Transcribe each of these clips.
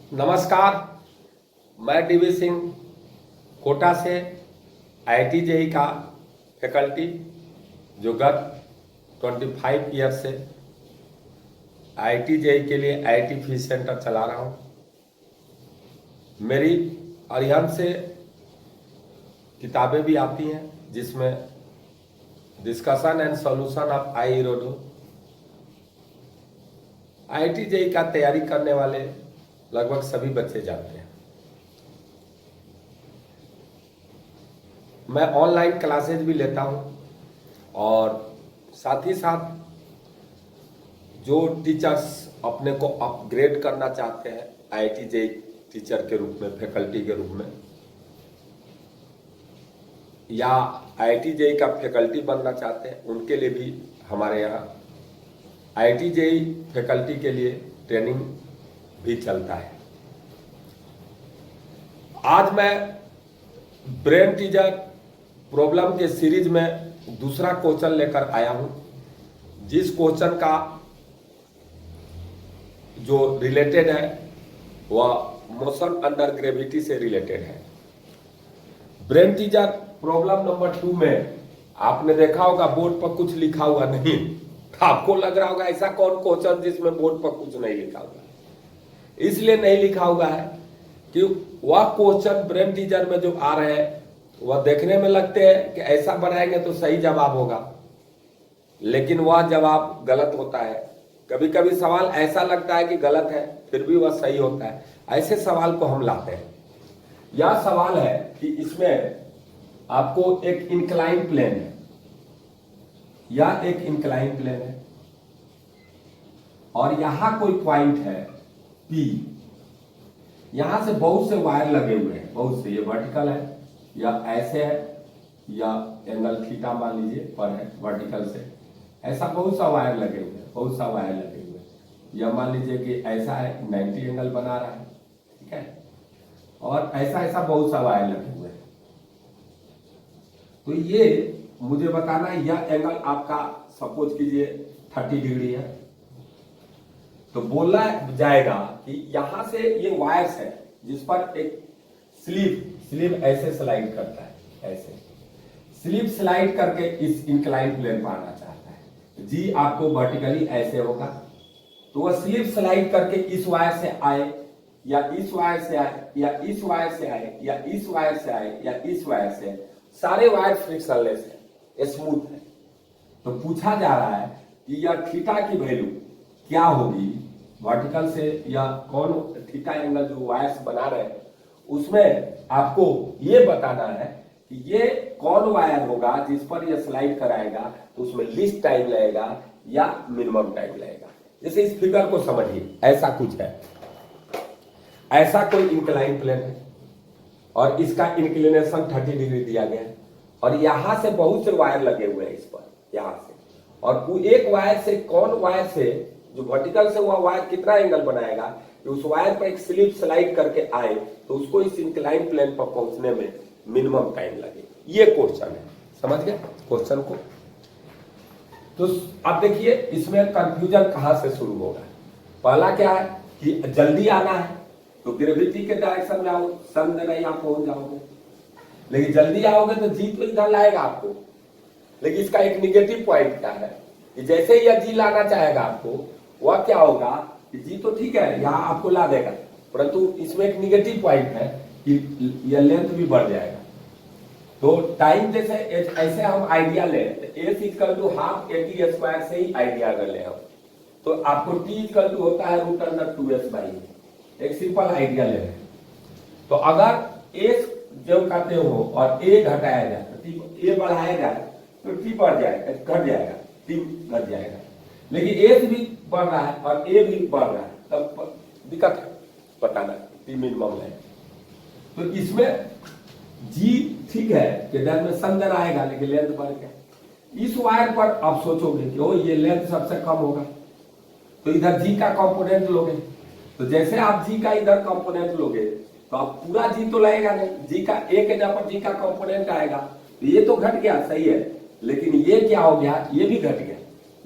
नमस्कार। मैं डीवी सिंह कोटा से आईआईटी जेई का फैकल्टी जो गत 25 ईयर से आईआईटी जेई के लिए आईआईटी फीस सेंटर चला रहा हूँ। मेरी अरिहंत से किताबें भी आती हैं जिसमें डिस्कशन एंड सॉल्यूशन ऑफ आई रोडो आईआईटी जेई का तैयारी करने वाले लगभग सभी बच्चे जानते हैं। मैं ऑनलाइन क्लासेज भी लेता हूं और साथ ही साथ जो टीचर्स अपने को अपग्रेड करना चाहते हैं आईआईटी जेई टीचर के रूप में, फैकल्टी के रूप में, या आईआईटी जेई का फैकल्टी बनना चाहते हैं, उनके लिए भी हमारे यहाँ आईआईटी जेई फैकल्टी के लिए ट्रेनिंग भी चलता है। आज मैं ब्रेन टीजर प्रॉब्लम के सीरीज में दूसरा क्वेश्चन लेकर आया हूं, जिस क्वेश्चन का जो रिलेटेड है वह मोशन अंडर ग्रेविटी से रिलेटेड है। ब्रेन टीजर प्रॉब्लम नंबर 2 में आपने देखा होगा बोर्ड पर कुछ लिखा हुआ नहीं, आपको लग रहा होगा ऐसा कौन क्वेश्चन जिसमें बोर्ड पर कुछ नहीं लिखा हुआ। इसलिए नहीं लिखा हुआ है कि वह क्वेश्चन ब्रेन टीजर में जो आ रहे हैं वह देखने में लगते हैं कि ऐसा बनाएंगे तो सही जवाब होगा, लेकिन वह जवाब गलत होता है। कभी कभी सवाल ऐसा लगता है कि गलत है फिर भी वह सही होता है। ऐसे सवाल को हम लाते हैं। यह सवाल है कि इसमें आपको एक इंक्लाइन प्लेन है, यह एक इंक्लाइन प्लेन है और यहां कोई पॉइंट है P। यहां से बहुत से वायर लगे हुए हैं, बहुत से, ये वर्टिकल है या ऐसे है या एंगल थीटा मान लीजिए पर है वर्टिकल से, ऐसा बहुत सा वायर लगे हुए हैं, बहुत सा वायर लगे हुए हैं। या मान लीजिए कि ऐसा है 90 एंगल बना रहा है, ठीक है, और ऐसा ऐसा बहुत सा वायर लगे हुए हैं। तो ये मुझे बताना है यह एंगल आपका सपोज कीजिए 30 डिग्री है, तो बोला जाएगा कि यहां से ये वायर्स है जिस पर एक स्लीव ऐसे स्लाइड करता है, ऐसे स्लीव स्लाइड करके इस इंक्लाइन प्लेन पर आना चाहता है। जी आपको वर्टिकली ऐसे होगा, तो वह स्लीव स्लाइड करके इस वायर से आए या इस वायर से आए या इस वायर से आए या इस वायर से आए या इस वायर से आए, सारे वायर फ्रिक्शनलेस है, स्मूथ है। तो पूछा जा रहा है कि यह थीटा की वैल्यू क्या होगी वर्टिकल से, या कौन थीटा एंगल जो वायर्स बना रहे हैं उसमें आपको ये बताना है कि ये कौन वायर होगा जिस पर ये स्लाइड कराएगा, तो उसमें लीस्ट टाइम लगेगा या मिनिमम टाइम लगेगा। जैसे इस फिगर को समझिए, ऐसा कुछ है, ऐसा कोई इंक्लाइन प्लेन है और इसका इंक्लिनेशन 30 डिग्री दिया गया है और यहां से बहुत से वायर लगे हुए हैं इस पर, यहां से, और एक वायर से, कौन वायर से जो वर्टिकल से हुआ वायर कितना एंगल बनाएगा कि उस वायर पर एक स्लिप स्लाइड करके आए तो उसको इस इंक्लाइन प्लेन पर पहुंचने में मिनिमम टाइम लगे। ये क्वेश्चन है, समझ गए क्वेश्चन को। तो अब देखिए इसमें कंफ्यूजन कहां से शुरू होगा। पहला क्या है कि जल्दी आना है तो ग्रेविटी के डायरेक्शन में आओ, सन नहीं आप पहुंच जाओगे, लेकिन जल्दी आओगे तो जी तो इधर लाएगा आपको। लेकिन इसका एक निगेटिव पॉइंट क्या है कि जैसे ही यह जी लाना चाहेगा आपको, वह क्या होगा कि जी तो ठीक है यहां आपको ला देगा, परंतु इसमें एक निगेटिव पॉइंट है कि यह लेंथ भी बढ़ जाएगा। तो टाइम जैसे ऐसे हम आइडिया ले S equal to half AT square से ही आइडिया अगर ले हम, तो आपको टी इक्वल टू होता है √2s/, एक सिंपल आइडिया ले रहे हैं। तो अगर एस जो कहते हो और ए घटाया जाए तो ए बढ़ाया जाए तो टी बढ़ जाएगा, घट जाएगा, टी घट जाएगा। लेकिन एस भी बढ़ रहा है और ए भी बढ़ रहा है, तब दिक्कत है बताना टी मिनिमम है। तो इसमें जी ठीक है कि डायमेंशन देना आएगा लेकिन लेंथ बढ़ गया। इस वायर पर आप सोचोगे कि ओ ये लेंथ सबसे कम होगा, तो इधर जी का कंपोनेंट लोगे, तो जैसे आप जी का इधर कंपोनेंट लोगे तो आप पूरा जी तो लगेगा नहीं, जी का एक जगह पर जी का कंपोनेंट आएगा, तो ये तो घट गया, सही है, लेकिन ये क्या हो गया, ये भी घट गया।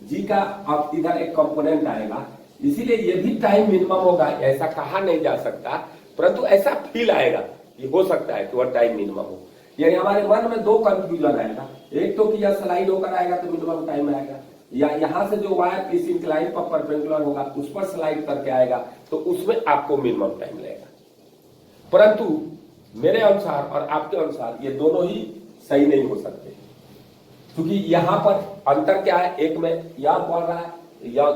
जी का अब इधर एक कंपोनेंट आएगा, इसीलिए ये भी टाइम मिनिमम होगा, ऐसा कहा नहीं जा सकता, परंतु ऐसा फील आएगा कि हो सकता है कि वह टाइम मिनिमम हो। यानी हमारे मन में दो कंफ्यूजन आएगा, एक तो कि यह स्लाइड होकर आएगा तो मिनिमम टाइम आएगा, या यहाँ से जो वायर इस इंक्लाइन पर परपेंडिकुलर होगा उस पर स्लाइड करके आएगा तो उसमें आपको मिनिमम टाइम लगेगा। परंतु मेरे अनुसार और आपके अनुसार ये दोनों ही सही नहीं हो सकते, क्योंकि यहाँ पर अंतर क्या है, एक में यह बढ़ रहा है, यह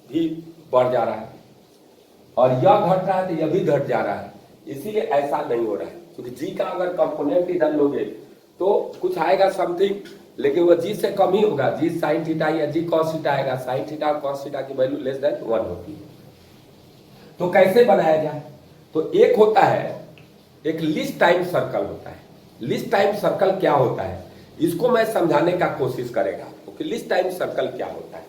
भी बढ़ जा रहा है, और यह घट रहा है तो यह भी घट जा रहा है, इसीलिए ऐसा नहीं हो रहा है। क्योंकि जी का अगर कंपोनेंट इधर लोगे तो कुछ आएगा समथिंग, लेकिन वह जी से कम ही होगा, जी साइन थीटा या जी कॉस थीटा आएगा, साइन थीटा और कॉस थीटा की वैल्यू लेस देन 1 होती है। तो कैसे बनाया जाए, तो एक होता है, एक लीस्ट टाइम सर्कल होता है। लीस्ट टाइम सर्कल क्या होता है, इसको मैं समझाने का कोशिश करेगा आपको कि लीस्ट टाइम सर्कल क्या होता है।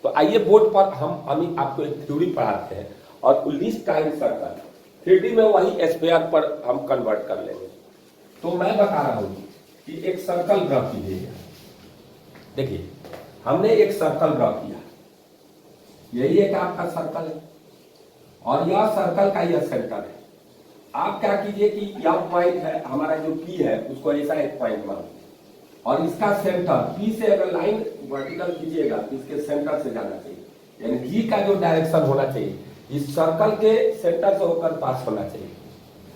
तो आइए बोर्ड पर हम अभी आपको एक थ्योरी पढ़ाते हैं और लीस्ट टाइम सर्कल 3D में वही स्फीयर पर हम कन्वर्ट कर लेंगे। तो मैं बता रहा हूं कि एक सर्कल ड्रॉ कीजिए। देखिए हमने एक सर्कल ड्रॉ किया, यही एक आपका सर्कल है और यह सर्कल का यह सेंटर है। आप क्या कीजिए कि यह पॉइंट है हमारा जो पी है, उसको ऐसा एक पॉइंट मान और इसका सेंटर पी से अगर लाइन वर्टिकल कीजिएगा तो इसके सेंटर से जाना चाहिए, यानी जी का जो डायरेक्शन होना चाहिए इस सर्कल के सेंटर से होकर पास होना चाहिए।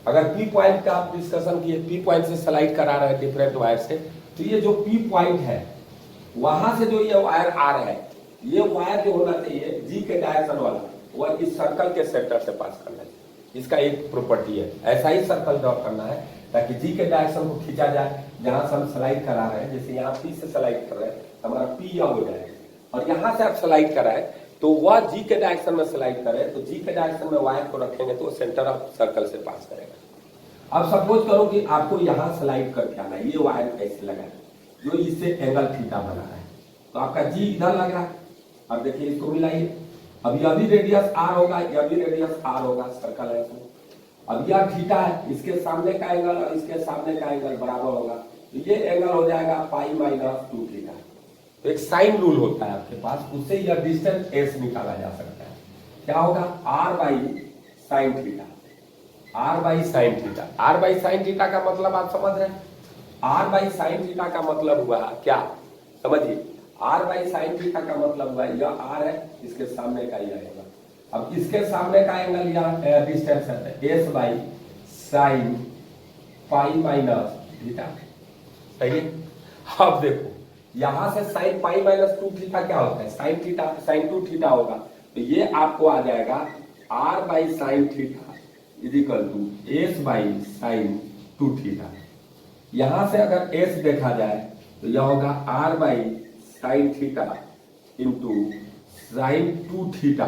अगर पी पॉइंट का आप डिस्कशन किए, पी पॉइंट से स्लाइड करा रहे हैं डिफरेंट वायर से, तो ये जो पी पॉइंट है वहां से जो ये वायर आ रहा है, ये वायर जो होना चाहिए जी के डायरेक्शन वाला, वह इस सर्कल के सेंटर से पास करना चाहिए। इसका एक प्रॉपर्टी है, ऐसा ही सर्कल ड्रॉ करना है ताकि जी के डायरेक्शन को खींचा जाए। जहां से हम स्लाइड करा रहे हैं, जैसे यहाँ पी से स्लाइड कर रहे हैं, हमारा पी यह हो जाएगा और यहाँ से आप स्लाइड कराए तो वह जी के डायरेक्शन में स्लाइड करे, तो जी के डायरेक्शन में वायर को रखेंगे तो सेंटर ऑफ सर्कल से पास करेगा। अब सपोज करो कि आपको यहाँ स्लाइड करके आना है, ये वायर ऐसे लगा है जो इससे एंगल थीटा बना है, तो आपका जी इधर लग रहा है। अब देखिए इसको मिलाइए, अब यह भी रेडियस आर होगा, यह भी रेडियस आर होगा, सर्कल है इसमें। अब यह थीटा है, इसके सामने का एंगल और इसके सामने का एंगल बराबर होगा, तो ये एंगल हो जाएगा पाई माइनस 2 थीटा। तो एक साइन रूल होता है आपके पास, उससे यह डिस्टेंस एस निकाला जा सकता है। क्या होगा, R by sine theta, R by sine theta. R by sine theta का मतलब आप समझ रहे हैं, आर बाई साइन थीटा का मतलब हुआ क्या, समझिए, आर बाई साइन थीटा का मतलब हुआ यह आर है, इसके सामने का यह एंगल, अब इसके सामने का एंगल यह डिस्टेंस है S by sine pi minus theta, सही है। अब देखो यहां से साइन पाई माइनस 2 थीटा क्या होता है, साइन थीटा, साइन 2 थीटा होगा, तो ये आपको आ जाएगा R by sine theta is equal to S by sine 2 theta. यहां से अगर एस देखा जाए तो यह होगा R by sine theta into sine 2 theta,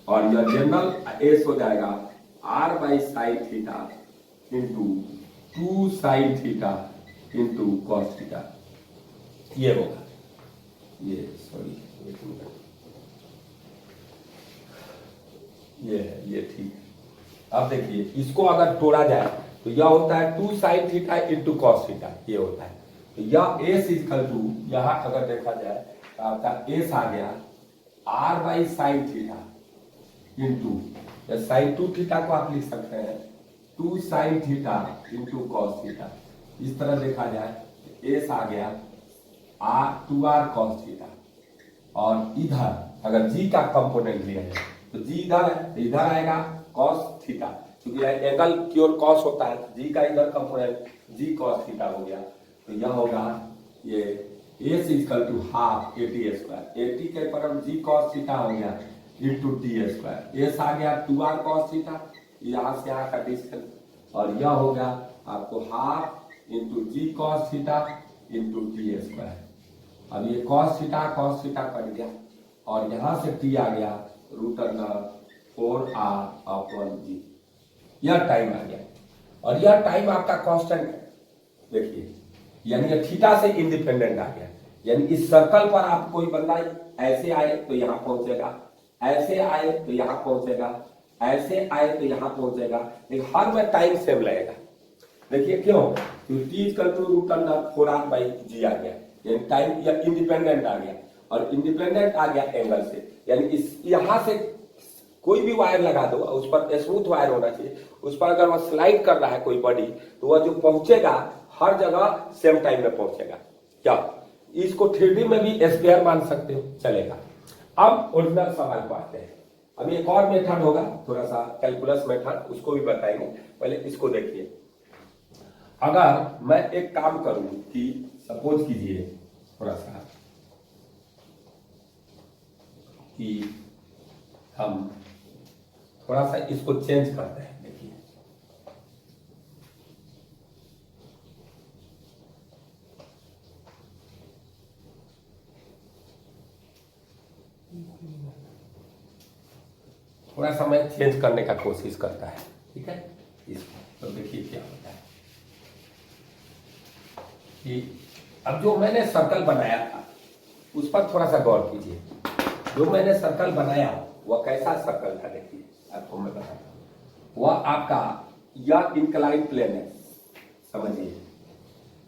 और यह जनरल एस हो जाएगा R by sine theta into 2 sine theta into cos theta. ये होगा, ये सॉरी ये ठीक है। अब देखिए इसको अगर तोड़ा जाए तो यह होता है 2 sine theta into cos theta, ये होता है। तो यह एस इक्वल टू, यहां अगर देखा जाए तो आपका एस आ गया R by sine theta into sine 2 theta को आप लिख सकते हैं 2 sine theta into cos theta. इस तरह देखा जाए एस आ गया आर 2r कॉस थीटा, और इधर अगर जी का कंपोनेंट लिया जाए तो जी इधर है तो इधर आएगा कॉस थीटा, क्योंकि एंगल क्योर कॉस होता है, जी का इधर कंपोनेंट जी कॉस थीटा हो गया, तो यह होगा ये S equal to half A T square, A T के पर जी कॉस थीटा हो गया इंटू टी स्क्वायर, एस आ गया 2r कॉस थीटा, यहाँ से यहाँ का डिस्टेंस, और यह होगा आपको half into g cos theta into T square. अब ये कॉस थीटा कट गया और यहां से टी आ गया रूट अंडर 4r अपॉन जी, यह टाइम आ गया और यह टाइम आपका कांस्टेंट है। देखिए यानी ये थीटा से इंडिपेंडेंट आ गया, यानी इस सर्कल पर आप कोई बंदा ऐसे आए तो यहां पहुंचेगा, ऐसे आए तो यहां पहुंचेगा, ऐसे आए तो यहां पहुंचेगा, लेकिन हर में टाइम सेम लगेगा। देखिए क्यों, क्योंकि t equal to root under 4r by g आ गया, यानी टाइम या इंडिपेंडेंट आ गया, और इंडिपेंडेंट आ गया एंगल से, यानी इस यहाँ से कोई भी वायर लगा दो, उस पर स्मूथ वायर होना चाहिए, उस पर अगर वह स्लाइड कर रहा है कोई बॉडी, तो वह जो पहुंचेगा हर जगह सेम टाइम में पहुंचेगा। क्या इसको 3D में भी स्क्वायर मान सकते हो, चलेगा। अब ओरिजिनल सवाल को आते हैं। अब एक और मेथड होगा, थोड़ा सा कैलकुलस मेथड, उसको भी बताएंगे। पहले इसको देखिए। अगर मैं एक काम करूं कि सपोज कीजिए थोड़ा सा कि हम थोड़ा सा इसको चेंज करते हैं। देखिए थोड़ा सा मैं चेंज करने का कोशिश करता है, ठीक है। इसको तो देखिए क्या होता है कि अब जो मैंने सर्कल बनाया था उस पर थोड़ा सा गौर कीजिए। जो मैंने सर्कल बनाया वह कैसा सर्कल था, देखिए आपको मैं बताता हूं। वह आपका यह इंक्लाइन प्लेन है, समझिए,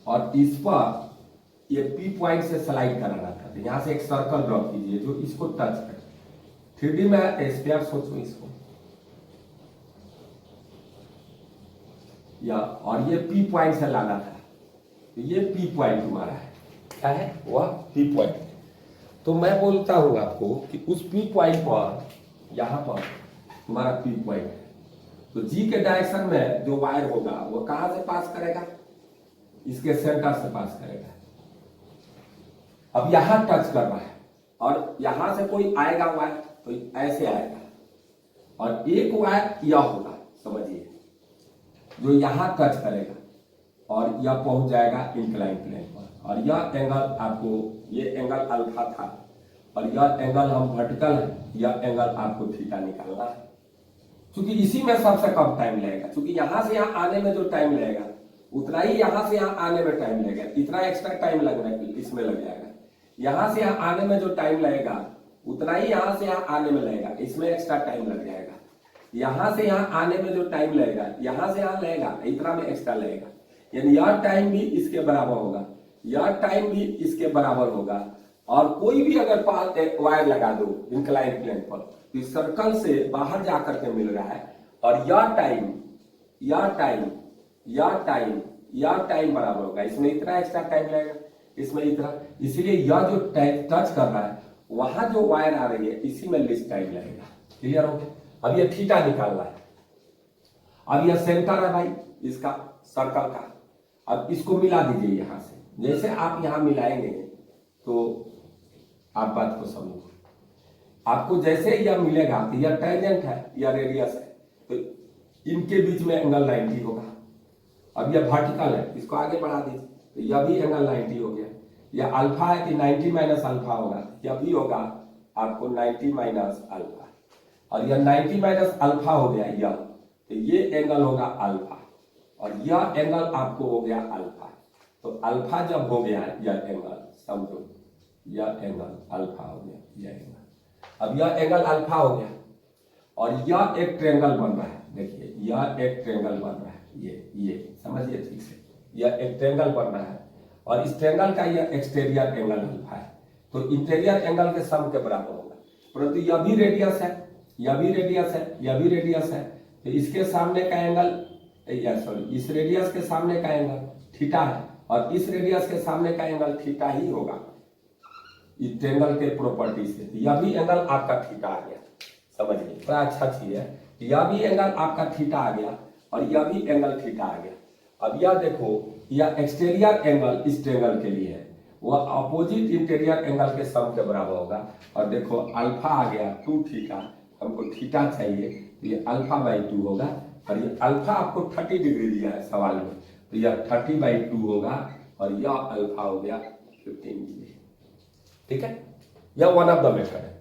और इस पर ये पी पॉइंट से स्लाइड कराना था। तो यहां से एक सर्कल ड्रॉ कीजिए जो इसको टच करे। 3D में स्क्वायर सोचो इसको, या और ये पी पॉइंट से लाना था। तो ये पी पॉइंट तुम्हारा है, क्या है वह पी पॉइंट। तो मैं बोलता हूं आपको कि उस पी पॉइंट पर यहां पर तुम्हारा पी पॉइंट है। तो जी के डायरेक्शन में जो वायर होगा वो कहां से पास करेगा, इसके सेंटर से पास करेगा। अब यहां टच कर रहा है और यहां से कोई आएगा वायर तो ऐसे आएगा, और एक वायर यह होगा, समझिए, जो यहां टच करेगा और यह पहुंच जाएगा इंक्लाइन प्लेन पर। और यह एंगल आपको, ये एंगल अल्फा था और यह एंगल हम वर्टिकल है, यह एंगल आपको थीटा निकालना है। क्योंकि इसी में सबसे कम टाइम लगेगा, क्योंकि यहां से यहां आने में जो टाइम लगेगा उतना ही यहां से यहां आने में टाइम लगेगा। इतना एक्स्ट्रा टाइम लगना इसमें लग जाएगा। यहां से यहां आने में जो टाइम लगेगा उतना ही यहां से यहां आने में लगेगा, इसमें एक्स्ट्रा टाइम लग जाएगा। यहां से यहां आने में जो टाइम लगेगा यहां से यहां लगेगा, इतना में एक्स्ट्रा लगेगा। यानी यह टाइम भी इसके बराबर होगा, यह टाइम भी इसके बराबर होगा। और कोई भी अगर वायर लगा दो इंक्लाइन प्लेन पर, तो सर्कल से बाहर जाकर के मिल रहा है, और यह टाइम यह टाइम यह टाइम यह टाइम बराबर होगा। इसमें इतना एक्स्ट्रा टाइम लगेगा, इसमें इतना। इसीलिए यह जो टच कर रहा है वहां जो वायर आ रही है इसी में लिस्ट टाइम लगेगा। क्लियर हो गया। अब यह थीटा निकालना है। अब यह सेंटर है भाई इसका सर्कल का। अब इसको मिला दीजिए यहां से। जैसे आप यहां मिलाएंगे तो आप बात को समझो। आपको जैसे यह मिलेगा तो यह टेंजेंट है, यह रेडियस है, तो इनके बीच में एंगल 90 होगा। अब यह वर्टिकल है, इसको आगे बढ़ा दीजिए तो यह भी एंगल 90 हो गया। यह अल्फा है कि 90 माइनस अल्फा होगा, यह भी होगा आपको 90 माइनस अल्फा। और यह 90 माइनस अल्फा हो गया यह, तो ये एंगल होगा अल्फा, और यह एंगल आपको हो गया अल्फा। तो अल्फा जब हो गया यह एंगल, समझो यह एंगल अल्फा हो गया, यह एंगल। अब यह एंगल अल्फा हो गया और यह एक ट्रायंगल बन रहा है। देखिए यह एक ट्रायंगल बन रहा है, ये समझिए ठीक से, यह एक ट्रायंगल बन रहा है और इस ट्रायंगल का यह एक्सटीरियर एंगल अल्फा है। तो इंटीरियर एंगल के सम के बराबर होगा। परंतु यह भी रेडियस है, यह भी रेडियस है, यह भी रेडियस है, तो इसके सामने का एंगल, इस रेडियस के सामने का एंगल थीटा है और इस रेडियस के सामने का एंगल थीटा ही होगा इस ट्रायंगल के प्रॉपर्टी से। यह भी एंगल आपका थीटा आ गया, समझिए बड़ा अच्छा चीज है। यह भी एंगल आपका थीटा आ गया और यह भी एंगल थीटा आ गया। अब यह देखो, यह एक्सटीरियर एंगल इस ट्रायंगल के लिए है, वह अपोजिट इंटीरियर एंगल के सम के बराबर होगा। और देखो अल्फा आ गया 2 थीटा, हमको थीटा चाहिए तो ये अल्फा बाई 2 होगा। और ये अल्फा आपको 30 डिग्री दिया है सवाल में, तो यह 30/2 होगा और यह अल्फा हो गया 15 डिग्री। ठीक है, यह वन ऑफ द मेथड है।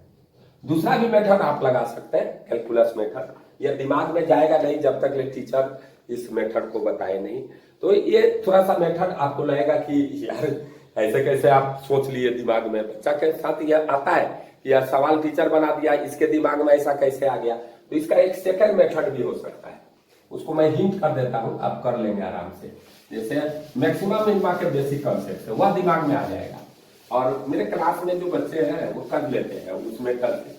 दूसरा भी मेथड आप लगा सकते हैं, कैलकुलस मेथड। यह दिमाग में जाएगा नहीं जब तक टीचर इस मेथड को बताए नहीं। तो ये थोड़ा सा मेथड आपको लगेगा कि यार ऐसे कैसे आप सोच लिए दिमाग में। बच्चा के साथ यह आता है कि यार सवाल टीचर बना दिया, इसके दिमाग में ऐसा कैसे आ गया। तो इसका एक सेकंड मेथड भी हो सकता है, उसको मैं हिंट कर देता हूं, आप कर लेंगे आराम से। जैसे मैक्सिमम मिनिमम के बेसिक कॉन्सेप्ट है वह दिमाग में आ जाएगा, और मेरे क्लास में जो बच्चे हैं वो कर लेते हैं उस मेथड से।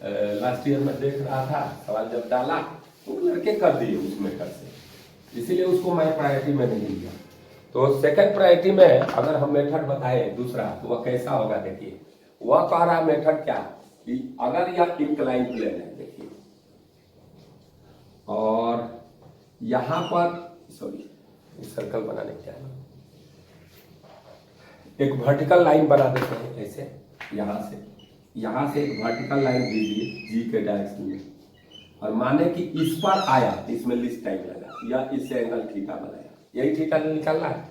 लास्ट ईयर में देख रहा था, सवाल जब डाला तो लड़के कर दिए उस मेथड से, इसीलिए उसको मैं प्रायोरिटी में नहीं लिया। तो सेकंड प्रायोरिटी में अगर हम मेथड बताए दूसरा तो वह कैसा होगा, देखिए वह कह रहा मेथड क्या कि अगर यह इंक्लाइन प्लेन है, देखिए और यहां पर सॉरी सर्कल बनाने क्या है, एक वर्टिकल लाइन बना देते हैं ऐसे, यहां से एक वर्टिकल लाइन दीजिए जी के डायरेक्शन में, और माने कि इस पर आया, इसमें लिस्ट टाइम लगा या इससे एंगल थीटा बनाया, यही थीटा निकालना है।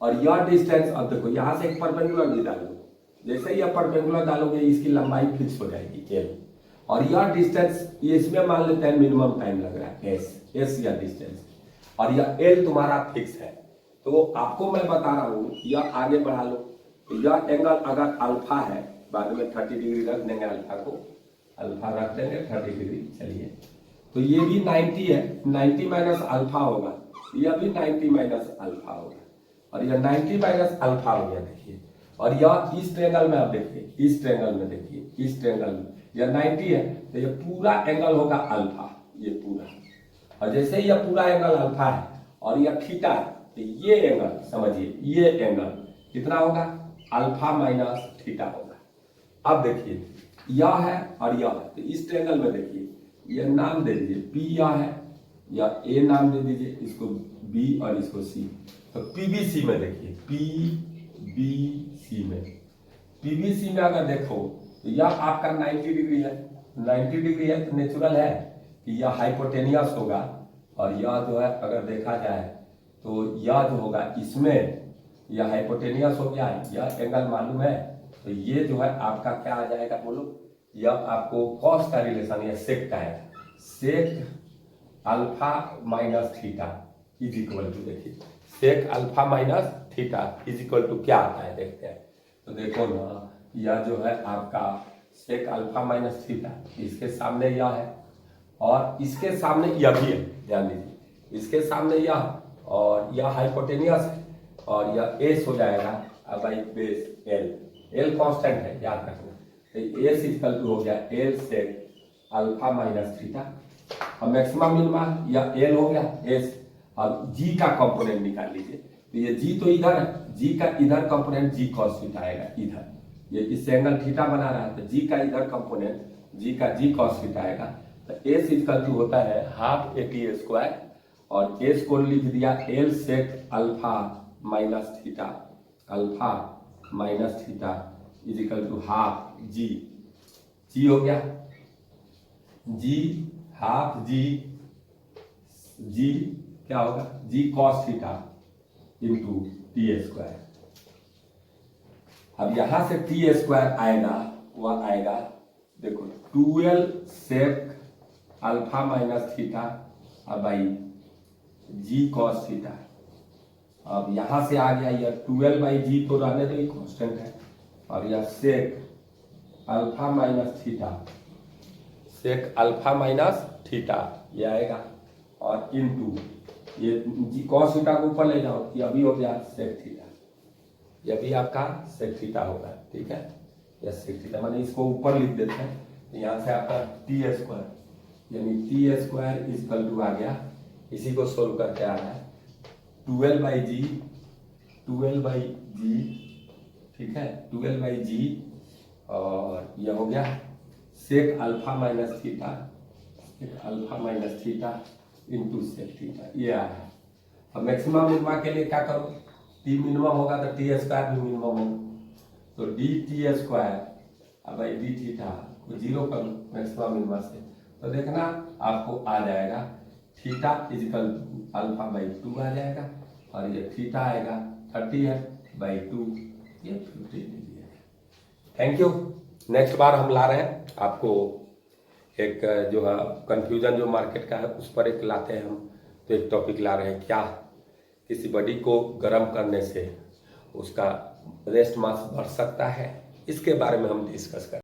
और यह डिस्टेंस, अब देखो यहां से एक परपेंडिकुलर भी डालो, जैसे ही यह परपेंडिकुलर डालोगे इसकी लंबाई फिक्स हो जाएगी एल, और यह डिस्टेंस इसमें मान लेते हैं मिनिमम टाइम लग रहा है एस या डिस्टेंस, और यह एल तुम्हारा फिक्स है। तो आपको मैं बता रहा हूं, यह आगे बढ़ा लो, तो यह एंगल अगर अल्फा है, बाद में 30 डिग्री रख देंगे अल्फा को, अल्फा रख देंगे 30 डिग्री, चलिए तो ये भी 90 है, 90 माइनस अल्फा होगा, यह भी 90 माइनस अल्फा होगा, और यह 90 माइनस अल्फा हो गया, देखिए। और यह इस ट्रायंगल में, आप देखिए इस ट्रायंगल में, देखिए इस ट्रायंगल में यह 90 है, तो यह पूरा एंगल होगा अल्फा, ये पूरा, और जैसे ही यह पूरा एंगल अल्फा है और यह थीटा है, तो ये एंगल समझिए, ये एंगल कितना होगा, अल्फा माइनस थीटा होगा। अब देखिए यह है और यह है, तो इस ट्रायंगल में देखिए यह नाम दे दीजिए पी, यह है या ए नाम दे दीजिए, इसको बी और इसको सी। तो पीबीसी में देखिए, पीबीसी में अगर देखो तो यह आपका 90 डिग्री है, 90 डिग्री है तो नेचुरल है कि यह हाइपोटेनियस होगा, और यह जो है अगर देखा जाए तो यह जो होगा इसमें यह हाइपोटेनियस हो गया, यह एंगल मालूम है, तो ये जो है आपका क्या आ जाएगा, बोलो, यह आपको कॉस का रिलेशन या सेक का है, sec alpha minus theta is equal to, देखिए sec alpha minus theta is equal to क्या आता है, देखते हैं। तो देखो ना, यह जो है आपका सेक अल्फा माइनस थीटा, इसके सामने यह है और इसके सामने यह भी है, ध्यान दीजिए, इसके सामने यह और यह हाइपोटेनियस है, और यह एस हो जाएगा बाई बेस एल कांस्टेंट है, याद रखना। तो एस इक्वल टू हो गया L sec alpha minus theta, और मैक्सिमम मिनिमा या एल हो गया एस, अब जी का कंपोनेंट निकाल लीजिए, तो ये जी तो इधर है, जी का इधर कंपोनेंट जी कॉस थीटा आएगा, इधर ये इस एंगल थीटा बना रहा है, तो जी का इधर कंपोनेंट जी का जी कॉस थीटा आएगा। तो एस इक्वल टू होता है हाफ ए टी स्क्वायर, और एस को लिख दिया l sec alpha minus theta, alpha minus theta is equal to half g, g हो गया जी, हाफ जी, जी क्या होगा, g cos theta into T square. अब यहां से टी स्क्वायर आएगा, वह आएगा देखो 12 sec alpha minus theta by G cos theta. अब यहां से आ गया यह 12 बाई जी, तो रहने दो, कांस्टेंट है, और यह sec alpha minus theta, sec alpha minus theta ये आएगा, और इनटू ये जी कॉस थीटा को ऊपर ले जाओ, ये अभी हो गया सेक थीटा, ये भी आपका सेक थीटा होगा, ठीक है, यह सेक थीटा, माने इसको ऊपर लिख देते हैं, यहां से आपका टी स्क्वायर, यानी टी स्क्वायर इक्वल टू आ गया, इसी को सोल्व करके आ रहा है 12 बाई जी, ठीक है, 12 बाई जी, और यह हो गया sec alpha minus theta, alpha minus theta into sec theta, ये आया है। अब मैक्सिमम मिनिमा के लिए क्या करो, टी मिनिमम होगा तो टी स्क्वायर भी मिनिमम होगा, तो डी टी स्क्वायर अब भाई डी थीटा को जीरो करो मैक्सिमम मिनिमा से, तो देखना आपको आ जाएगा थीटा इजिकल अल्फा बाई 2 आ जाएगा, और ये थीटा आएगा 30 है बाई 2, ये 50 डिग्री है। Thank you. नेक्स्ट बार हम ला रहे हैं आपको एक जो है कंफ्यूजन जो मार्केट का है उस पर एक लाते हैं हम, तो एक टॉपिक ला रहे हैं, क्या किसी बॉडी को गर्म करने से उसका रेस्ट मास बढ़ सकता है, इसके बारे में हम डिस्कस करें।